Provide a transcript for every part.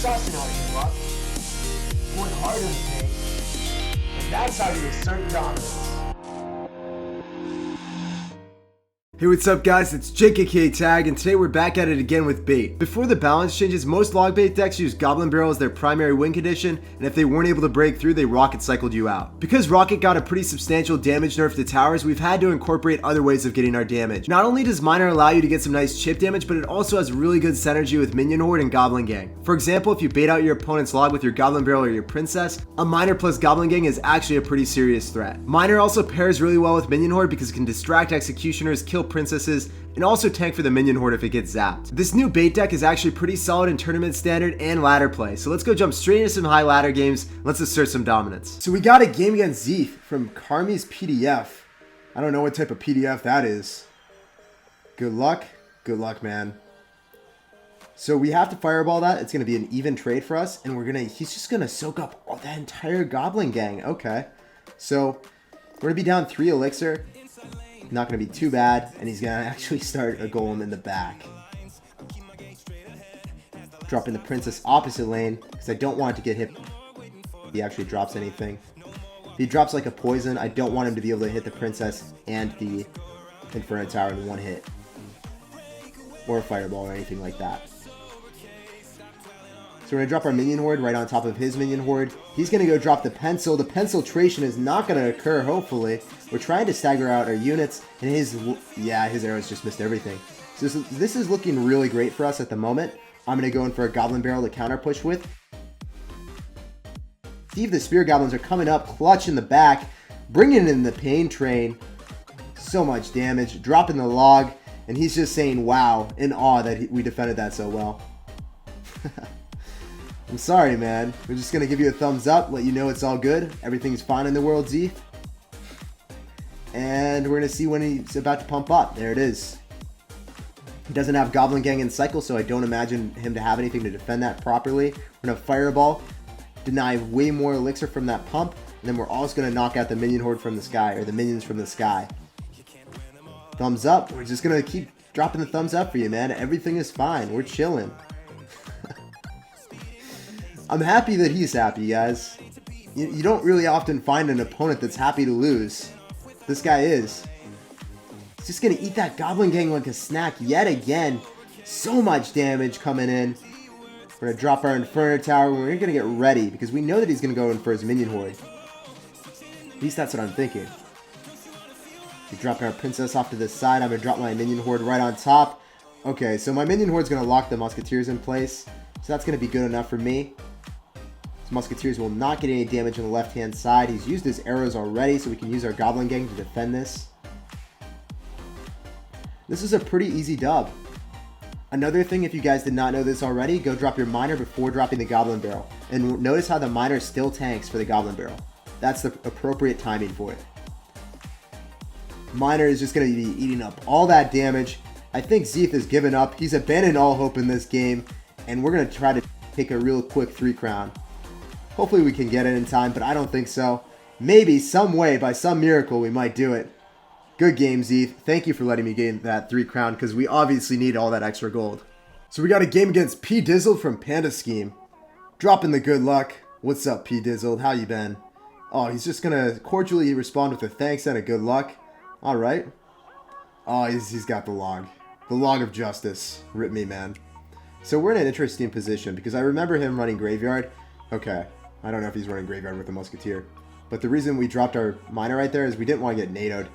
sussing how you luck. Going hard in the paint. And that's how you assert dominance. Hey, what's up guys, it's SirTagCR, and today we're back at it again with bait. Before the balance changes, most log bait decks use Goblin Barrel as their primary win condition, and if they weren't able to break through, they rocket cycled you out. Because rocket got a pretty substantial damage nerf to towers, we've had to incorporate other ways of getting our damage. Not only does miner allow you to get some nice chip damage, but it also has really good synergy with minion horde and goblin gang. For example, if you bait out your opponent's log with your Goblin Barrel or your princess, a miner plus goblin gang is actually a pretty serious threat. Miner also pairs really well with minion horde because it can distract executioners, kill princesses, and also tank for the minion horde if it gets zapped. This new bait deck is actually pretty solid in tournament standard and ladder play, so let's go jump straight into some high ladder games. Let's assert some dominance. So we got a game against Zeeth from Carmi's PDF. I don't know what type of PDF that is. Good luck, man. So we have to fireball that. It's gonna be an even trade for us, and he's just gonna soak up all that entire goblin gang. Okay, so we're gonna be down 3 elixir. Not going to be too bad, and he's going to actually start a golem in the back. Dropping the princess opposite lane, because I don't want it to get hit if he actually drops anything. If he drops like a poison, I don't want him to be able to hit the princess and the Inferno Tower in one hit. Or a fireball or anything like that. So we're going to drop our minion horde right on top of his minion horde. He's going to go drop the pencil. The penciltration is not going to occur, hopefully. We're trying to stagger out our units, and his arrows just missed everything. So this is looking really great for us at the moment. I'm going to go in for a Goblin Barrel to counter push with. Steve, the Spear Goblins are coming up, clutch in the back, bringing in the Pain Train. So much damage, dropping the log, and he's just saying wow, in awe that we defended that so well. I'm sorry, man. We're just going to give you a thumbs up, let you know it's all good. Everything's fine in the world, Zeeth. And we're going to see when he's about to pump up. There it is. He doesn't have Goblin Gang in cycle, so I don't imagine him to have anything to defend that properly. We're going to Fireball, deny way more elixir from that pump, and then we're also going to knock out the minion horde from the sky, or the minions from the sky. Thumbs up. We're just going to keep dropping the thumbs up for you, man. Everything is fine. We're chilling. I'm happy that he's happy, guys. You don't really often find an opponent that's happy to lose. This guy is. He's just going to eat that Goblin Gang like a snack yet again. So much damage coming in. We're going to drop our Inferno Tower. We're going to get ready because we know that he's going to go in for his minion horde. At least that's what I'm thinking. We're dropping our princess off to the side. I'm going to drop my minion horde right on top. Okay, so my minion horde's going to lock the musketeers in place. So that's going to be good enough for me. His musketeers will not get any damage on the left-hand side. He's used his arrows already, so we can use our Goblin Gang to defend this. This is a pretty easy dub. Another thing, if you guys did not know this already, go drop your miner before dropping the Goblin Barrel. And notice how the miner still tanks for the Goblin Barrel. That's the appropriate timing for it. Miner is just going to be eating up all that damage. I think Zeeth has given up. He's abandoned all hope in this game. And we're going to try to take a real quick 3 crown. Hopefully we can get it in time, but I don't think so. Maybe, some way, by some miracle, we might do it. Good game, Zeeth. Thank you for letting me gain that 3 crown, because we obviously need all that extra gold. So we got a game against P Dizzled from Panda Scheme. Dropping the good luck. What's up, P Dizzled? How you been? Oh, he's just going to cordially respond with a thanks and a good luck. Alright. Oh, he's got the log. The log of justice. Rip me, man. So we're in an interesting position, because I remember him running Graveyard. Okay. I don't know if he's running Graveyard with a Musketeer. But the reason we dropped our miner right there is we didn't want to get NATO'd.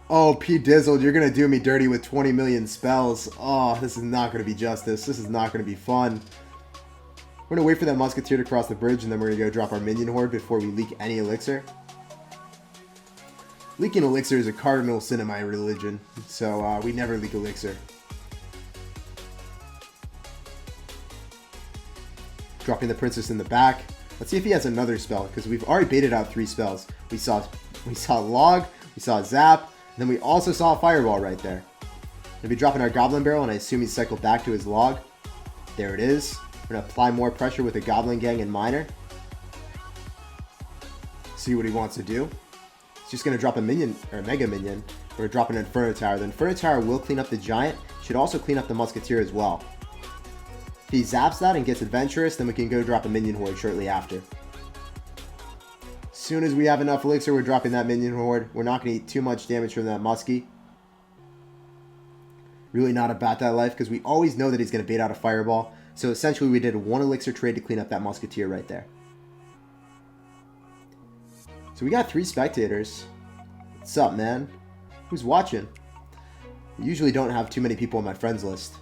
Oh, P Dizzled, you're going to do me dirty with 20 million spells. Oh, this is not going to be justice. This is not going to be fun. We're going to wait for that Musketeer to cross the bridge, and then we're going to go drop our minion horde before we leak any elixir. Leaking elixir is a cardinal sin in my religion, so we never leak elixir. Dropping the princess in the back. Let's see if he has another spell, because we've already baited out 3 spells. We saw log, we saw zap, and then we also saw a fireball right there. We'll be dropping our Goblin Barrel, and I assume he's cycled back to his log. There it is. We're going to apply more pressure with the Goblin Gang and Miner. See what he wants to do. He's just going to drop a minion, or a Mega Minion. We're going to drop an Inferno Tower. The Inferno Tower will clean up the Giant. Should also clean up the Musketeer as well. he zaps that and gets adventurous, then we can go drop a minion horde shortly after. As soon as we have enough elixir, we're dropping that minion horde. We're not going to eat too much damage from that muskie. Really not about that life because we always know that he's going to bait out a fireball. So essentially we did 1 elixir trade to clean up that musketeer right there. So we got 3 spectators. What's up, man? Who's watching? I usually don't have too many people on my friends list.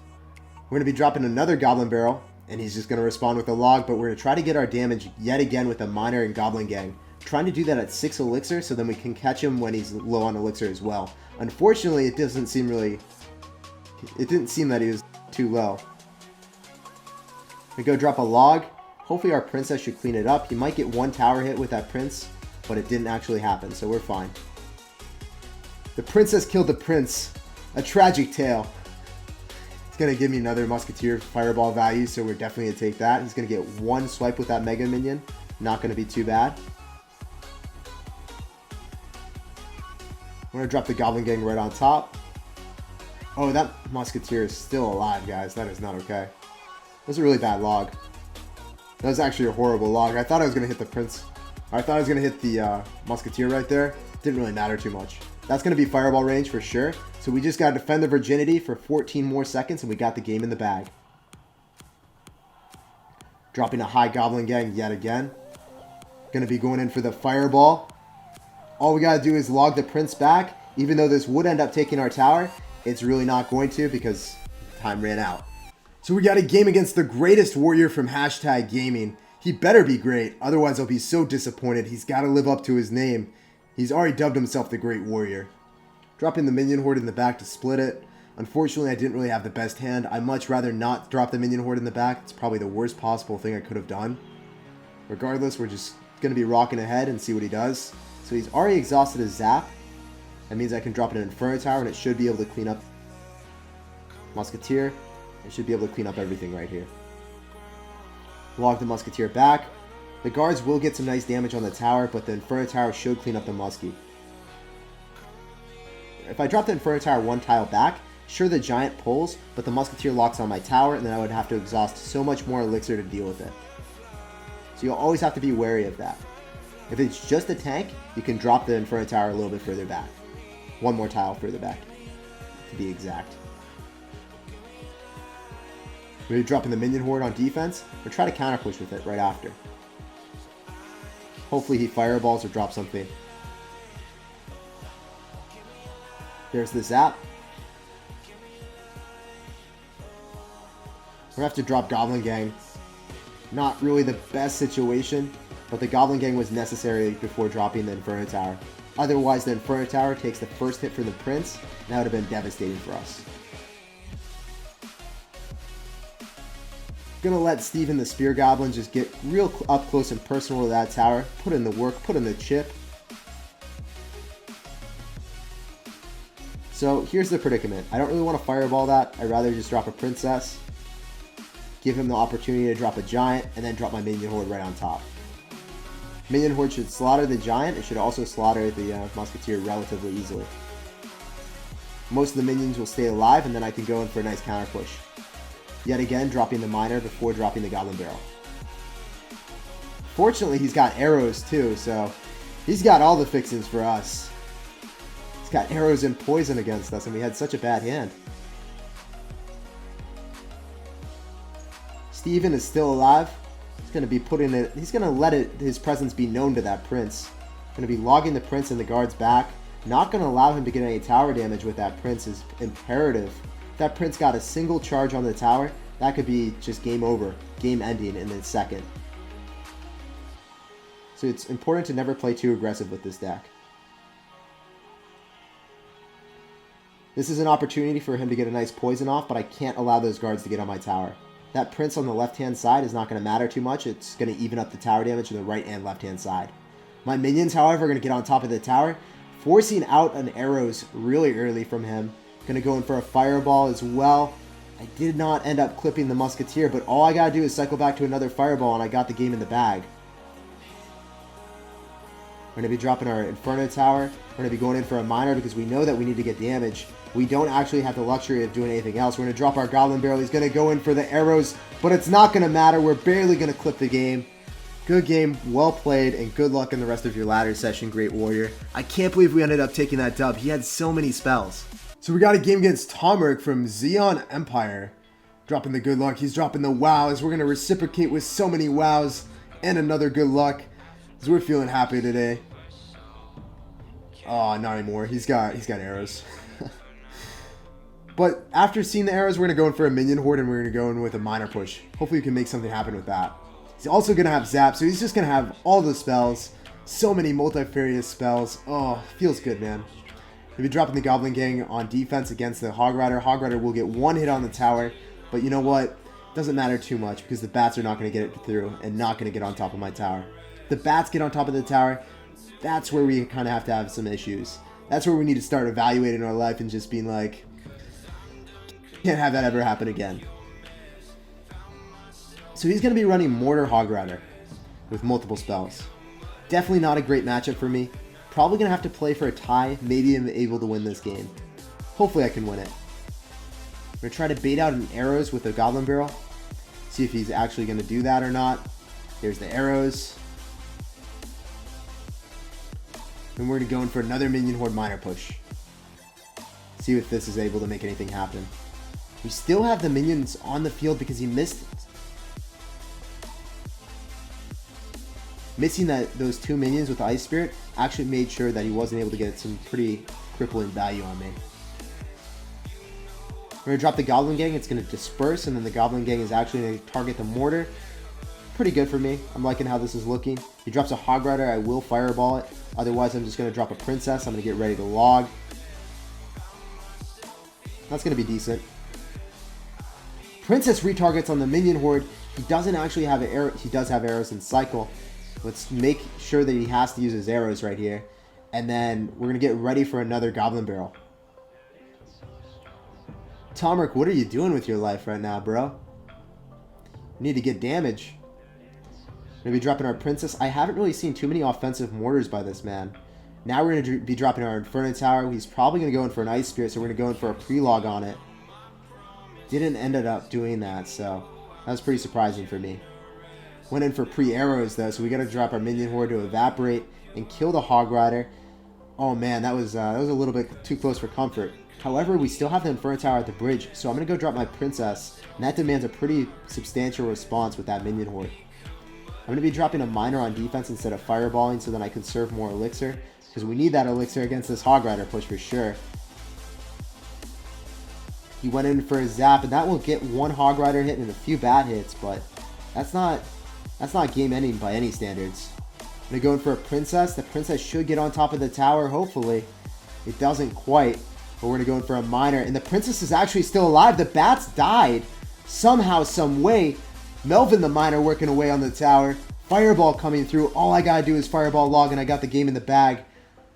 We're going to be dropping another goblin barrel, and he's just going to respond with a log, but we're going to try to get our damage yet again with a miner and goblin gang. Trying to do that at 6 elixir so then we can catch him when he's low on elixir as well. Unfortunately, it didn't seem that he was too low. We go drop a log. Hopefully our princess should clean it up. He might get 1 tower hit with that prince, but it didn't actually happen, so we're fine. The princess killed the prince. A tragic tale. It's going to give me another musketeer fireball value, so we're definitely going to take that. He's going to get 1 swipe with that mega minion. Not going to be too bad. I'm going to drop the goblin gang right on top. Oh, that musketeer is still alive, guys. That is not okay. That was a really bad log. That was actually a horrible log. I thought I was going to hit the prince. I thought I was going to hit the musketeer right there. Didn't really matter too much. That's going to be fireball range for sure. So we just got to defend the virginity for 14 more seconds and we got the game in the bag. Dropping a high goblin gang yet again. Going to be going in for the fireball. All we got to do is log the prince back. Even though this would end up taking our tower, it's really not going to because time ran out. So we got a game against the greatest warrior from #gaming. He better be great, otherwise I'll be so disappointed. He's got to live up to his name. He's already dubbed himself the Great Warrior. Dropping the minion horde in the back to split it. Unfortunately, I didn't really have the best hand. I'd much rather not drop the minion horde in the back. It's probably the worst possible thing I could have done. Regardless, we're just going to be rocking ahead and see what he does. So he's already exhausted his zap. That means I can drop an Inferno Tower and it should be able to clean up Musketeer. It should be able to clean up everything right here. Log the Musketeer back. The guards will get some nice damage on the tower, but the Inferno Tower should clean up the muskie. If I drop the Inferno Tower 1 tile back, sure the giant pulls, but the Musketeer locks on my tower, and then I would have to exhaust so much more elixir to deal with it. So you'll always have to be wary of that. If it's just a tank, you can drop the Inferno Tower a little bit further back. 1 more tile further back, to be exact. We're dropping the minion horde on defense, or try to counter push with it right after. Hopefully he fireballs or drops something. There's the zap. We're gonna have to drop Goblin Gang. Not really the best situation, but the Goblin Gang was necessary before dropping the Inferno Tower. Otherwise, the Inferno Tower takes the first hit from the Prince, and that would have been devastating for us. Gonna let Steven the Spear Goblin just get real up close and personal to that tower. Put in the work, put in the chip. So here's the predicament. I don't really want to fireball that. I'd rather just drop a princess. Give him the opportunity to drop a giant, and then drop my minion horde right on top. Minion horde should slaughter the giant. It should also slaughter the musketeer relatively easily. Most of the minions will stay alive, and then I can go in for a nice counter push. Yet again, dropping the miner before dropping the goblin barrel. Fortunately, he's got arrows too, so he's got all the fixings for us. He's got arrows and poison against us, and we had such a bad hand. Steven is still alive. He's going to be putting it. He's going to let his presence be known to that prince. Going to be logging the prince and the guards back. Not going to allow him to get any tower damage with that prince is imperative. If that prince got a single charge on the tower, that could be just game over, game ending in a second. So it's important to never play too aggressive with this deck. This is an opportunity for him to get a nice poison off, but I can't allow those guards to get on my tower. That prince on the left-hand side is not going to matter too much. It's going to even up the tower damage on the right and left-hand side. My minions, however, are going to get on top of the tower, forcing out an arrows really early from him. Going to go in for a fireball as well. I did not end up clipping the musketeer, but all I got to do is cycle back to another fireball, and I got the game in the bag. We're going to be dropping our Inferno Tower. We're going to be going in for a miner because we know that we need to get damage. We don't actually have the luxury of doing anything else. We're going to drop our Goblin Barrel. He's going to go in for the arrows, but it's not going to matter. We're barely going to clip the game. Good game, well played, and good luck in the rest of your ladder session, Great Warrior. I can't believe we ended up taking that dub. He had so many spells. So we got a game against Tomeric from Xeon Empire. Dropping the good luck. He's dropping the wows. We're going to reciprocate with so many wows and another good luck. Because we're feeling happy today. Oh, not anymore. He's got arrows. But after seeing the arrows, we're going to go in for a minion horde and we're going to go in with a miner push. Hopefully we can make something happen with that. He's also going to have zap, so he's just going to have all the spells. So many multifarious spells. Oh, feels good, man. We'll be dropping the Goblin Gang on defense against the Hog Rider. Hog Rider will get one hit on the tower, but you know what? Doesn't matter too much because the bats are not going to get it through and not going to get on top of my tower. If the bats get on top of the tower, that's where we kind of have to have some issues. That's where we need to start evaluating our life and just being like, can't have that ever happen again. So he's going to be running Mortar Hog Rider with multiple spells. Definitely not a great matchup for me. Probably going to have to play for a tie. Maybe I'm able to win this game. Hopefully I can win it. I'm going to try to bait out an arrows with a Goblin Barrel. See if he's actually going to do that or not. There's the arrows. And we're going to go in for another Minion Horde Miner push. See if this is able to make anything happen. We still have the minions on the field because he missed it. Missing those two minions with Ice Spirit actually made sure that he wasn't able to get some pretty crippling value on me. We're going to drop the Goblin Gang. It's going to disperse, and then the Goblin Gang is actually going to target the Mortar. Pretty good for me. I'm liking how this is looking. He drops a Hog Rider. I will Fireball it. Otherwise, I'm just going to drop a Princess. I'm going to get ready to log. That's going to be decent. Princess retargets on the Minion Horde. He doesn't actually have an arrow. He does have arrows in cycle. Let's make sure that he has to use his arrows right here. And then we're going to get ready for another Goblin Barrel. Tomeric, what are you doing with your life right now, bro? You need to get damage. We're going to be dropping our Princess. I haven't really seen too many offensive mortars by this man. Now we're going to be dropping our Inferno Tower. He's probably going to go in for an Ice Spirit, so we're going to go in for a pre-log on it. Didn't end up doing that, so that was pretty surprising for me. Went in for pre-arrows though, so we got to drop our Minion Horde to evaporate and kill the Hog Rider. Oh man, that was a little bit too close for comfort. However, we still have the Inferno Tower at the bridge, so I'm going to go drop my Princess, and that demands a pretty substantial response with that Minion Horde. I'm going to be dropping a Miner on defense instead of Fireballing so then I can conserve more Elixir, because we need that Elixir against this Hog Rider push for sure. He went in for a zap, and that will get one Hog Rider hit and a few bat hits, but that's not game ending by any standards. I'm going to go in for a Princess. The Princess should get on top of the tower, hopefully. It doesn't quite, but we're going to go in for a Miner, and the Princess is actually still alive. The bats died somehow, some way. Melvin the Miner working away on the tower. Fireball coming through. All I got to do is Fireball log, and I got the game in the bag.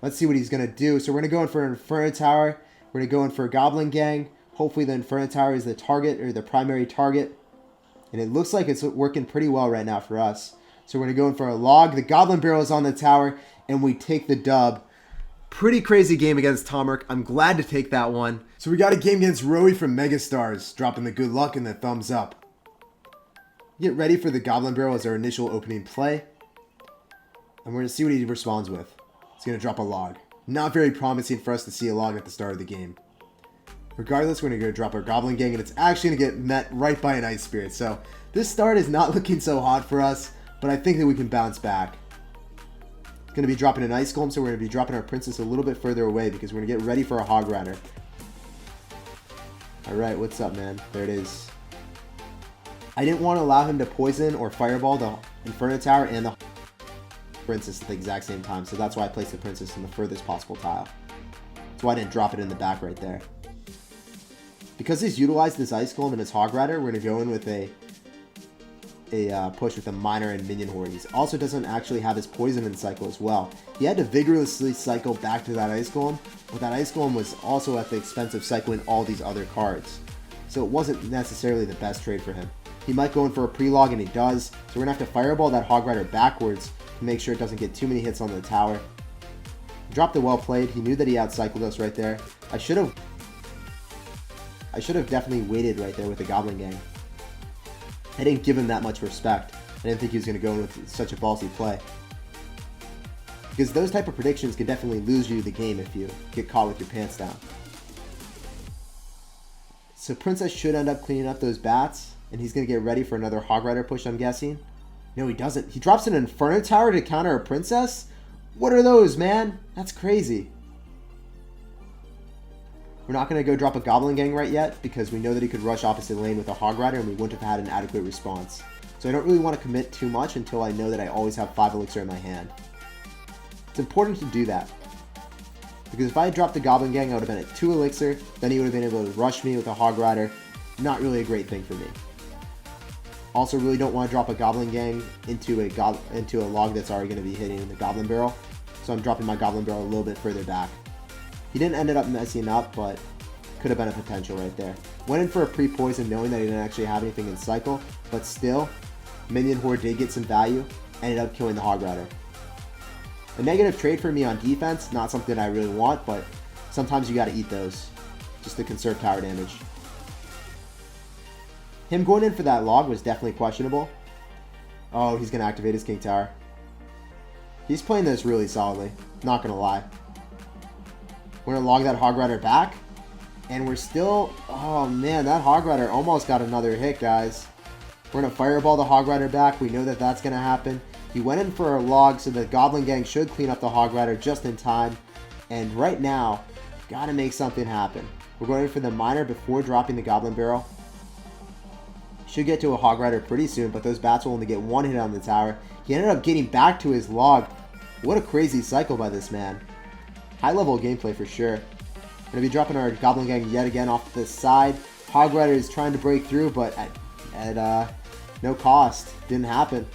Let's see what he's going to do. So we're going to go in for an Inferno Tower. We're going to go in for a Goblin Gang. Hopefully the Inferno Tower is the target, or the primary target. And it looks like it's working pretty well right now for us. So we're going to go in for a log. The Goblin Barrel is on the tower, and we take the dub. Pretty crazy game against Tomeric. I'm glad to take that one. So we got a game against Roy from Megastars, dropping the good luck and the thumbs up. Get ready for the Goblin Barrel as our initial opening play. And we're going to see what he responds with. He's going to drop a log. Not very promising for us to see a log at the start of the game. Regardless, we're going to go drop our Goblin Gang, and it's actually going to get met right by an Ice Spirit. So this start is not looking so hot for us, but I think that we can bounce back. It's going to be dropping an Ice Golem, so we're going to be dropping our Princess a little bit further away because we're going to get ready for a Hog Rider. Alright, what's up, man? There it is. I didn't want to allow him to poison or Fireball the Inferno Tower and the Princess at the exact same time, so that's why I placed the Princess in the furthest possible tile. That's why I didn't drop it in the back right there. Because he's utilized this Ice Golem and his Hog Rider, we're going to go in with a push with a Miner and Minion Horde. He also doesn't actually have his Poison in cycle as well. He had to vigorously cycle back to that Ice Golem, but that Ice Golem was also at the expense of cycling all these other cards. So it wasn't necessarily the best trade for him. He might go in for a pre-log, and he does. So we're going to have to fireball that Hog Rider backwards to make sure it doesn't get too many hits on the tower. Dropped it well played. He knew that he outcycled us right there. I should have definitely waited right there with the Goblin Gang. I didn't give him that much respect. I didn't think he was going to go in with such a ballsy play. Because those type of predictions could definitely lose you the game if you get caught with your pants down. So Princess should end up cleaning up those bats, and he's going to get ready for another Hog Rider push, I'm guessing. No, he doesn't. He drops an Inferno Tower to counter a Princess? What are those, man? That's crazy. We're not going to go drop a Goblin Gang right yet, because we know that he could rush opposite lane with a Hog Rider, and we wouldn't have had an adequate response. So I don't really want to commit too much until I know that I always have 5 Elixir in my hand. It's important to do that. Because if I had dropped the Goblin Gang, I would have been at 2 Elixir, then he would have been able to rush me with a Hog Rider. Not really a great thing for me. Also, really don't want to drop a Goblin Gang into a log that's already going to be hitting the Goblin Barrel. So I'm dropping my Goblin Barrel a little bit further back. He didn't end up messing up, but could have been a potential right there. Went in for a pre-poison knowing that he didn't actually have anything in cycle, but still, minion horde did get some value, ended up killing the Hog Rider. A negative trade for me on defense, not something I really want, but sometimes you gotta eat those, just to conserve tower damage. Him going in for that log was definitely questionable. Oh, he's gonna activate his King Tower. He's playing this really solidly, not gonna lie. We're gonna log that Hog Rider back, and we're still, oh man, that Hog Rider almost got another hit, guys. We're gonna fireball the Hog Rider back, we know that that's gonna happen. He went in for a log, so the Goblin Gang should clean up the Hog Rider just in time. And right now, gotta make something happen. We're going in for the Miner before dropping the Goblin Barrel. Should get to a Hog Rider pretty soon, but those bats will only get 1 hit on the tower. He ended up getting back to his log. What a crazy cycle by this man. High level gameplay for sure. We're going to be dropping our Goblin Gang yet again off this side. Hog Rider is trying to break through, but at no cost. Didn't happen.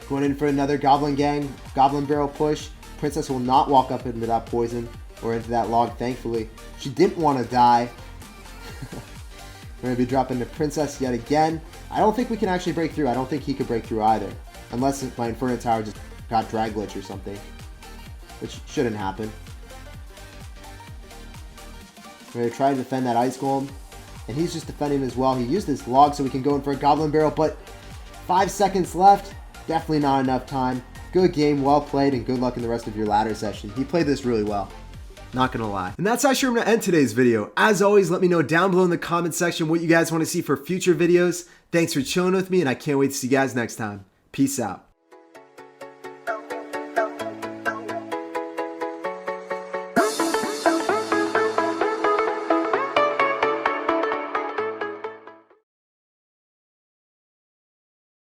Going in for another Goblin Gang, Goblin Barrel push. Princess will not walk up into that poison or into that log, thankfully. She didn't want to die. We're going to be dropping the Princess yet again. I don't think we can actually break through. I don't think he could break through either. Unless my Inferno Tower just got drag glitch or something. Which shouldn't happen. We're going to try to defend that Ice Golem. And he's just defending as well. He used his log so we can go in for a Goblin Barrel, but 5 seconds left. Definitely not enough time. Good game, well played, and good luck in the rest of your ladder session. He played this really well. Not gonna lie. And that's actually where I'm gonna end today's video. As always, let me know down below in the comment section what you guys want to see for future videos. Thanks for chilling with me, and I can't wait to see you guys next time. Peace out.